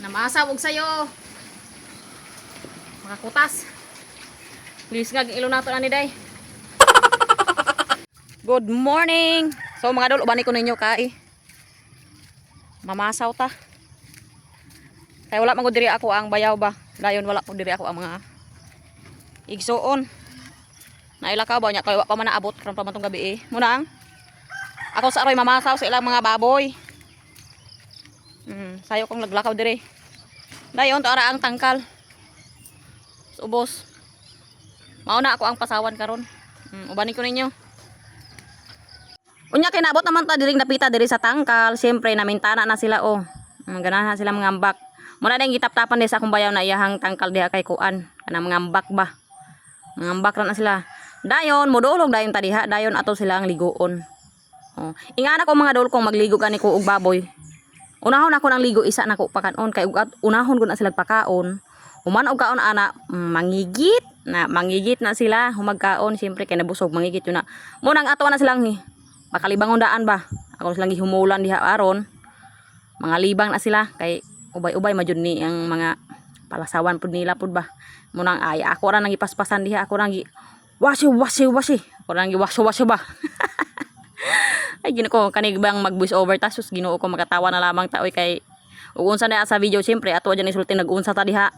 Namasaw og sayo. Makakutas. Please nga ilo nato ani day. Good morning. So mga dol, ubani ko ninyo kay. Mamasaw ta. Kay wala man ko diri ako ang bayaw ba. Dayon wala ko diri ako ang mga igsuon. Nailakaw ba nya kay wa pa man naabot karon pa man tong gabi eh. Muna ang ako sa aroy mamasaw sa ilang mga baboy. Sayo kong laglakaw diri. Dayon to ara ang tangkal. Ubos. Mauna ako ang pasawan karon. Ubani ko ninyo. Unya kay naabot naman ta diring napita diri sa tangkal. Siyempre namintana na sila oh. Ganahan sila mangambak. Muna ding gitap-tapan di sa akong bayaw na iyahang tangkal diha kay kuan. Kana mangambak ba. Mangambak ra na sila. Dayon modulog dayon ta diha, dayon ato sila ang ligoon. Oh. Ingana ko mga dol kung magligo kani ko og baboy. Unahon ako nang ligo isa nako pakanon kay unahon ko na sila pakaon. Human og kaon ana mangigit na sila humagkaon siyempre kay nabusog mangigit yun na. Mo nang ato na silang ni makalibangon daan ba. Ako silang gihumulan diha aron. Mga libang na sila kay ubay-ubay majud ni ang mga palasawan pud nila pud ba. Mo nang ay ako ra nang ipaspasan diha, ako nang wasi. Ako nang giwasyo ba. Ay gino ko kanig bang mag voice over ta sus Ginoo ko makatawa na lamang ta oy kay ug unsa na sa video siyempre ato dyan isulti nag-unsa ta diha.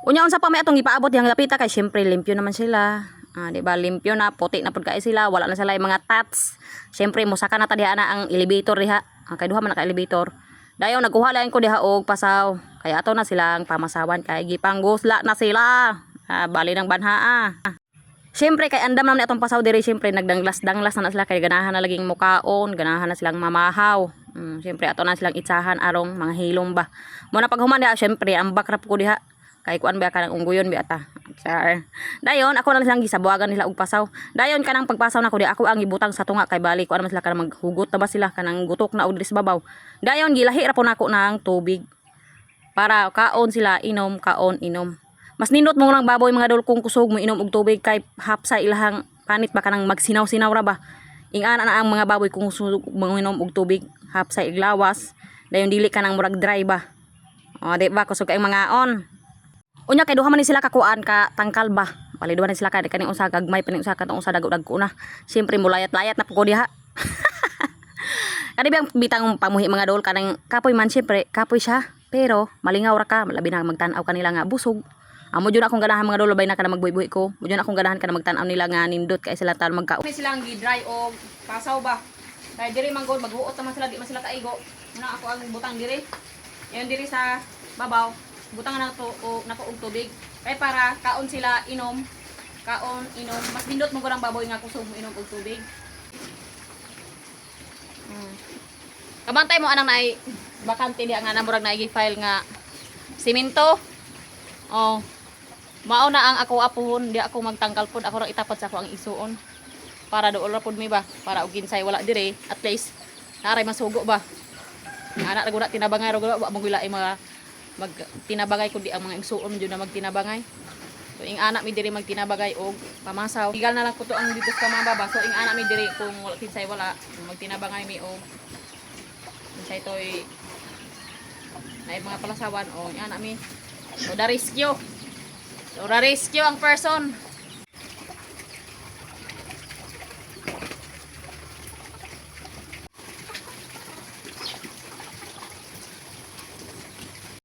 Unya unsa pa may atong gipaabot dihang lapita kay siyempre limpyo naman sila. Di ba limpyo na puti na pud kay sila, wala na sila yung mga tats. Siyempre musaka na ta diha na ang elevator diha. Kay duha man ka elevator. Dayon nagkuha lang ko diha og pasaw. Kay ato na silang pamasawan kay gipanggusla na sila. Bali ng banhaa. Siyempre kay andam naman atong pasaw diri siyempre nagdanglas-danglas na sila kay ganahan na laging mukaon, ganahan na silang mamahaw. Siyempre ato na silang itsahan arong mga hilom ba. Muna pag human diha siyempre ang bakrap ko diha. Kay kuan ba kanang unggoyon bi ata. Dayon ako na silang gisabuagan nila og pasaw. Dayon kanang pagpasaw nako di ako ang ibutang sa tunga kay bali ko naman sila kanang maghugot na ba sila kanang gutok na og diri sa babaw. Dayon gilahi ra po nako ng tubig para kaon sila inom kaon inom. Mas nindot mo lang baboy mga dol kung kusog mo inom og tubig kay hapsa ilahang panit ba kanang magsinaw-sinaw ra ba. Ingana na ang mga baboy kung kusog mo inom og tubig hapsa iglawas. Dayon dili ka nang murag dry ba. Di ba kusog kay mga on. Unya kay duha man ni sila kakuan ka tangkal ba. Bali duha ni sila kay kaning usa gagmay paning usa katong usa dago-dago na. Siyempre mulayat-layat na pugo diha. Kani bang bitang pamuhi mga dol kanang kapoy man siyempre kapoy siya. Pero malingaw ra ka, labi na magtan-aw kanila nga busog. Amo jud akong ganahan mga dol bay na kana magbuhi-buhi ko. Mo jud akong ganahan kana magtan-aw nila nga nindot kay sila tan magkaon. May silang gi-dry og pasaw ba. Kay diri manggol maghuot naman sila di man sila kaigo. Muna ako ang butang diri. Yan diri sa babaw. Butang na to o nako og tubig. Kay para kaon sila inom. Kaon inom. Mas nindot mo gorang baboy nga kusog mo inom og tubig. Kabantay mo anang naay bakante diha nga namurag naay gi-file nga simento. Oh. Mao na ang ako apuhon, di ako magtangkal pod, ako ra itapat sa ako ang isuon. Para dool ra pod mi ba, para og ginsay wala dire, at least naray masugo ba. Ana ra gud tinabangay ra gud wa mo gila mga mag tinabangay kun di ang mga isuon jud na magtinabangay. So ing ana mi dire magtinabangay og pamasaw. Igal na lang ko to ang dito sa mga baba. So ing ana mi dire kung wala kinsay wala, magtinabangay mi og kinsay toy ay mga palasawan o ing ana mi. So da rescue ang person.